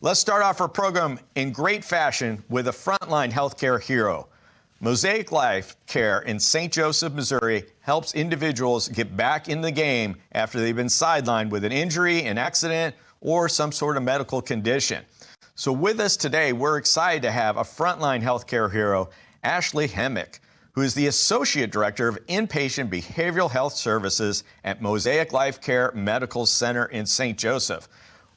Let's start off our program in great fashion with a frontline healthcare hero. Mosaic Life Care in St. Joseph, Missouri helps individuals get back in the game after they've been sidelined with an injury, an accident, or some sort of medical condition. So with us today, we're excited to have a frontline healthcare hero, Ashley Hemick, who is the Associate Director of Inpatient Behavioral Health Services at Mosaic Life Care Medical Center in St. Joseph.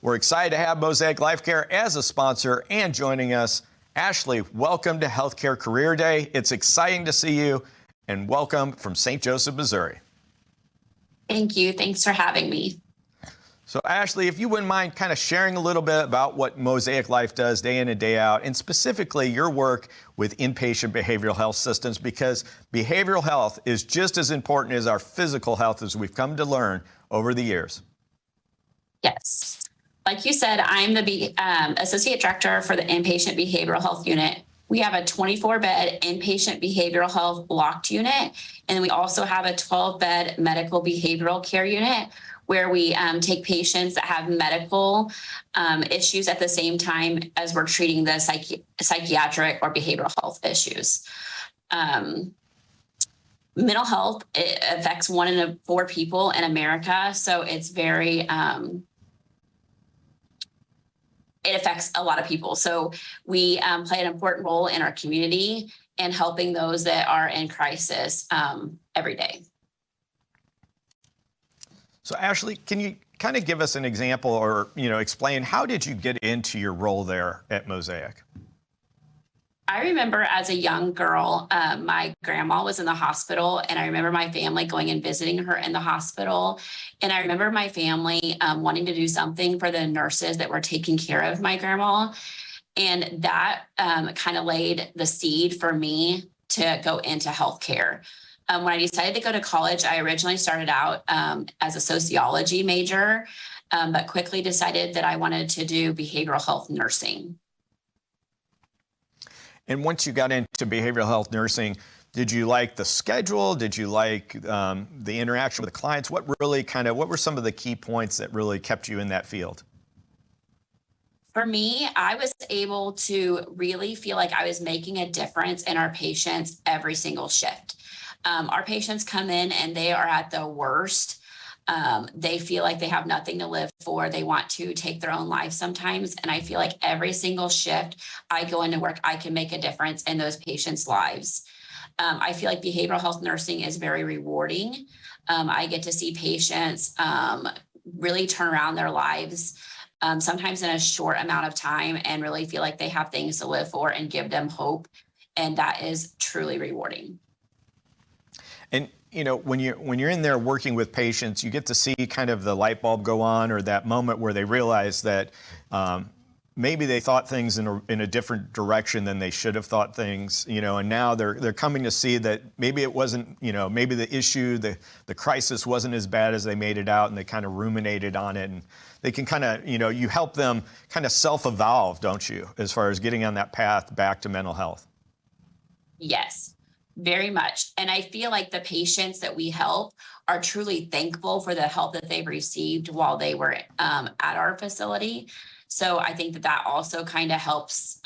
We're excited to have Mosaic Life Care as a sponsor, and joining us, Ashley, welcome to Healthcare Career Day. It's exciting to see you, and welcome from St. Joseph, Missouri. Thank you. Thanks for having me. So Ashley, if you wouldn't mind kind of sharing a little bit about what Mosaic Life does day in and day out, and specifically your work with inpatient behavioral health systems, because behavioral health is just as important as our physical health, as we've come to learn over the years. Yes. Like you said, I'm the Associate Director for the Inpatient Behavioral Health Unit. We have a 24-bed inpatient behavioral health blocked unit, and we also have a 12-bed medical behavioral care unit where we take patients that have medical issues at the same time as we're treating the psychiatric or behavioral health issues. Mental health, it affects 1 in 4 people in America, so it's very... it affects a lot of people. So we play an important role in our community and helping those that are in crisis every day. So Ashley, can you kind of give us an example or, explain how did you get into your role there at Mosaic? I remember as a young girl, my grandma was in the hospital, and I remember my family going and visiting her in the hospital. And I remember my family wanting to do something for the nurses that were taking care of my grandma. And that kind of laid the seed for me to go into healthcare. When I decided to go to college, I originally started out as a sociology major, but quickly decided that I wanted to do behavioral health nursing. And once you got into behavioral health nursing, did you like the schedule? Did you like the interaction with the clients? What were some of the key points that really kept you in that field? For me, I was able to really feel like I was making a difference in our patients every single shift. Our patients come in and they are at the worst. They feel like they have nothing to live for. They want to take their own life sometimes. And I feel like every single shift I go into work, I can make a difference in those patients' lives. I feel like behavioral health nursing is very rewarding. I get to see patients really turn around their lives, sometimes in a short amount of time, and really feel like they have things to live for and give them hope. And that is truly rewarding. And when you're in there working with patients, you get to see kind of the light bulb go on, or that moment where they realize that maybe they thought things in a different direction than they should have thought things, and now they're coming to see that maybe it wasn't, maybe the issue, the crisis wasn't as bad as they made it out, and they kind of ruminated on it, and they can kind of, you help them kind of self-evolve, don't you, as far as getting on that path back to mental health? Yes. Very much. And I feel like the patients that we help are truly thankful for the help that they've received while they were at our facility. So I think that also kind of helps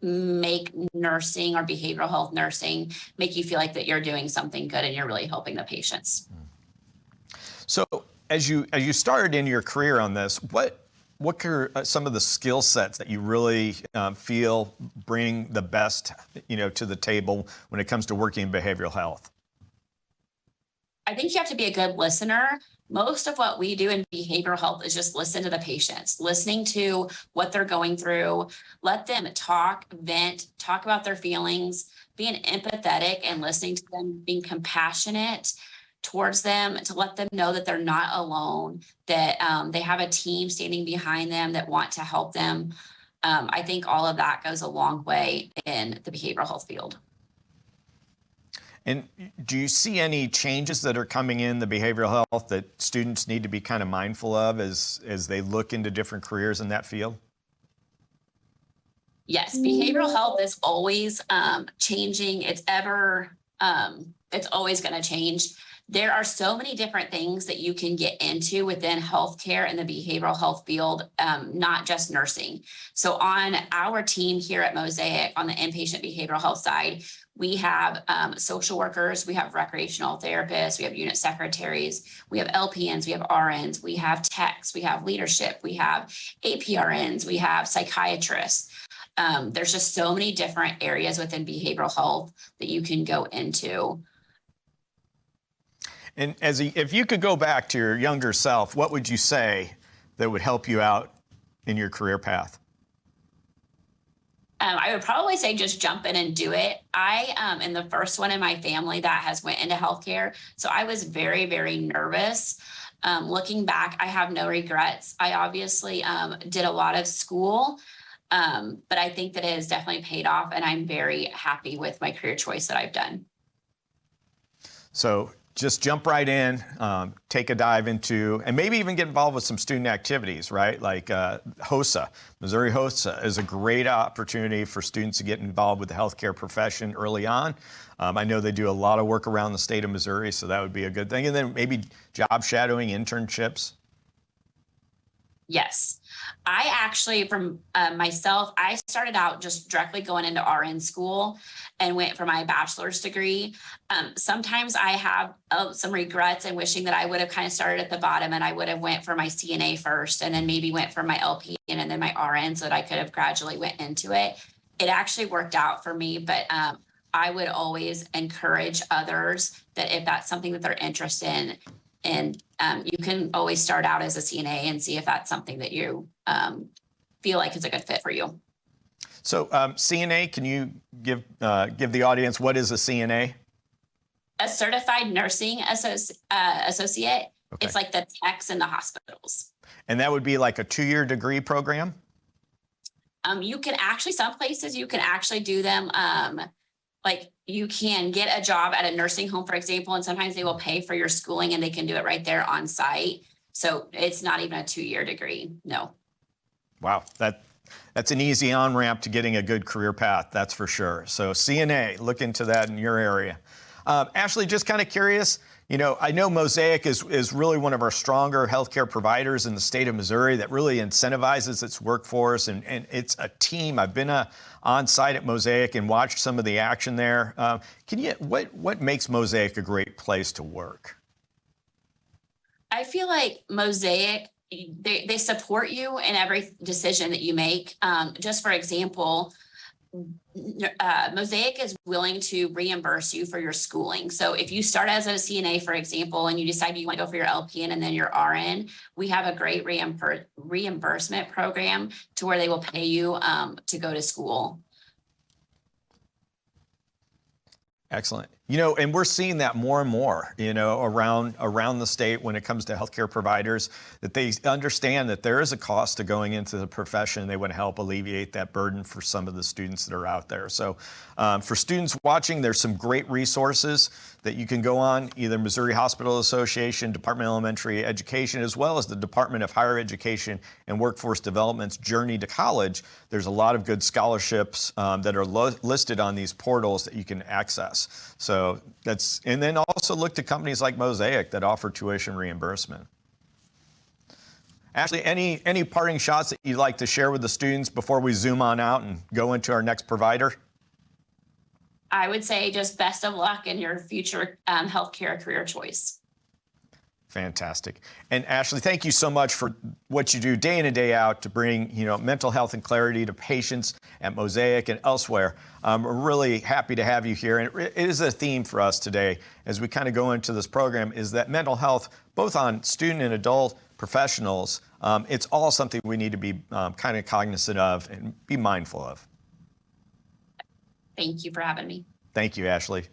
make nursing or behavioral health nursing make you feel like that you're doing something good and you're really helping the patients. So as you started in your career on this, what are some of the skill sets that you really feel bring the best, to the table when it comes to working in behavioral health? I think you have to be a good listener. Most of what we do in behavioral health is just listen to the patients, listening to what they're going through, let them talk, vent, talk about their feelings, being empathetic and listening to them, being compassionate towards them, to let them know that they're not alone, that they have a team standing behind them that want to help them. I think all of that goes a long way in the behavioral health field. And do you see any changes that are coming in the behavioral health that students need to be kind of mindful of as they look into different careers in that field? Yes, behavioral health is always changing. It's always going to change. there are so many different things that you can get into within healthcare and the behavioral health field, not just nursing. So on our team here at Mosaic, on the inpatient behavioral health side, we have social workers, we have recreational therapists, we have unit secretaries, we have LPNs, we have RNs, we have techs, we have leadership, we have APRNs, we have psychiatrists. There's just so many different areas within behavioral health that you can go into. And if you could go back to your younger self, what would you say that would help you out in your career path? I would probably say just jump in and do it. I am the first one in my family that has went into healthcare. So I was very, very nervous. Looking back, I have no regrets. I obviously did a lot of school, but I think that it has definitely paid off, and I'm very happy with my career choice that I've done. So just jump right in, take a dive into, and maybe even get involved with some student activities, right? Like HOSA, Missouri HOSA is a great opportunity for students to get involved with the healthcare profession early on. I know they do a lot of work around the state of Missouri, so that would be a good thing. And then maybe job shadowing, internships. Yes. I actually, from myself, I started out just directly going into RN school and went for my bachelor's degree. Sometimes I have some regrets and wishing that I would have kind of started at the bottom and I would have went for my CNA first and then maybe went for my LPN and then my RN so that I could have gradually went into it. It actually worked out for me, but I would always encourage others that if that's something that they're interested in, and you can always start out as a CNA and see if that's something that you feel like is a good fit for you. So CNA, can you give the audience, what is a CNA? A certified nursing associate. Okay. It's like the techs in the hospitals. And that would be like a 2-year degree program? You can actually, some places you can actually do them. Like you can get a job at a nursing home, for example, and sometimes they will pay for your schooling and they can do it right there on site. So it's not even a 2-year degree. No. Wow. That's an easy on-ramp to getting a good career path. That's for sure. So CNA, look into that in your area. Ashley, just kind of curious, I know Mosaic is really one of our stronger healthcare providers in the state of Missouri that really incentivizes its workforce, and it's a team. I've been on site at Mosaic and watched some of the action there. What makes Mosaic a great place to work? I feel like Mosaic, they support you in every decision that you make. Just for example, Mosaic is willing to reimburse you for your schooling. So if you start as a CNA, for example, and you decide you want to go for your LPN and then your RN, we have a great reimbursement program to where they will pay you to go to school. Excellent. And we're seeing that more and more, around the state when it comes to healthcare providers, that they understand that there is a cost to going into the profession. They want to help alleviate that burden for some of the students that are out there. So for students watching, there's some great resources that you can go on, either Missouri Hospital Association, Department of Elementary Education, as well as the Department of Higher Education and Workforce Development's Journey to College. There's a lot of good scholarships that are listed on these portals that you can access. So and then also look to companies like Mosaic that offer tuition reimbursement. Ashley, any parting shots that you'd like to share with the students before we zoom on out and go into our next provider? I would say just best of luck in your future healthcare career choice. Fantastic. And Ashley, thank you so much for what you do day in and day out to bring, mental health and clarity to patients at Mosaic and elsewhere. We're really happy to have you here. And it is a theme for us today as we kind of go into this program, is that mental health, both on student and adult professionals, it's all something we need to be kind of cognizant of and be mindful of. Thank you for having me. Thank you, Ashley.